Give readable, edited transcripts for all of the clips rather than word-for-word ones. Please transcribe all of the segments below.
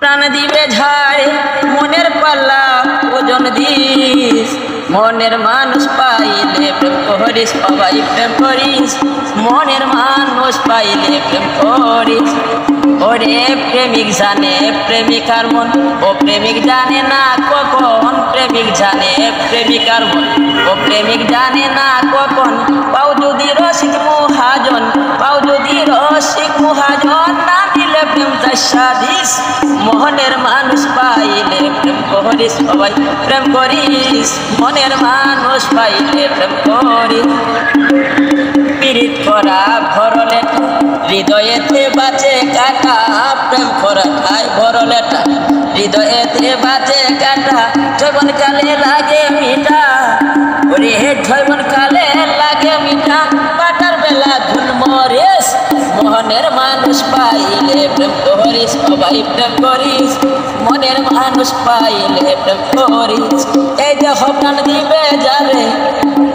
প্রাণ দিবে ঝাড়ে মনের পাল্লা ওজন দিস, মনের মানুষ পাইলে প্রেম করিস, সবাই প্রেম করিস, মনের মানুষ পাইলে প্রেম করিস। ওরে প্রেমিক জানে প্রেমিকার মন, ও প্রেমিক জানে না কখন, প্রেমিক জানে প্রেমিকার মন, ও প্রেমিক জানে না কখন। পাও যদি রসিক মহাজন, পাও যদি রসিক মহাজন, না দিলে প্রেম চাষাদিস, মনের মানুষ পাইলে প্রেম করিস, সবাই প্রেম করিস, মনের মানুষ পাইলে প্রেম করিস। পীড়িত করা ভরলে হৃদয়েতে বাজে কাটা, প্রেম করা খাই ভরলেটা হৃদয়েতে বাজে কাটা। যখন কালে লাগে মিঠা, ওরে যখন কালে লাগে মিঠা, কাটার বেলা ধুল মরিস, মনের মানুষ পাইলে প্রেম করিস, সবাই প্রেম করিস, মনের মানুষ পাইলে প্রেম করিস। এই দেহ প্রাণ দিবে যারে,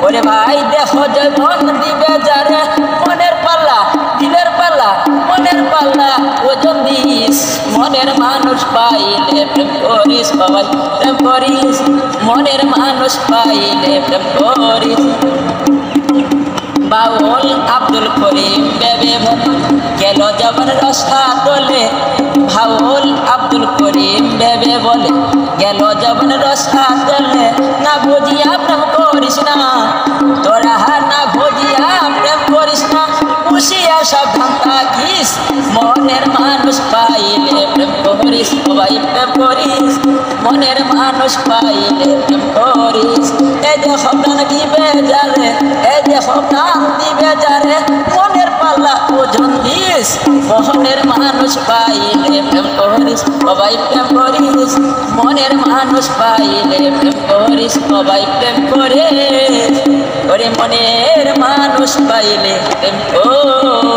ওরে ভাই দেহ যখন দিবে যারে, মনের পাল্লা দিলের পাল্লা, মনের পাল্লা ওজন দিস, মনের মানুষ পাইলে প্রেম করিস, সবাই প্রেম করিস, মনের মানুষ পাইলে প্রেম করিস। বাউল আব্দুল করিম বেবে বলে গেল যখন রসা তোলে, বাউল আব্দুল করিম বেবে বলে গেল যখন রসা তোলে। না বুঝিয়া প্রেম করিস না তোরা, না বুঝিয়া প্রেম করিস না, খুশিয়া সাবধান থাকিস, মনের মানুষ পাইলে প্রেম করিস, সবাই প্রেম করিস, মনের মানুষ পাইলে প্রেম করিস। এই যে প্রাণ দিবে যারে, এই যে প্রাণ দিবে যারে, মনের পাল্লা ওজন দিস, মনের মানুষ পাইলে প্রেম করিস, সবাই প্রেম করিস, মনের মানুষ পাইলে প্রেম করিস, সবাই প্রেম করিস, ওরে মনের মানুষ পাইলে প্রেম করিস।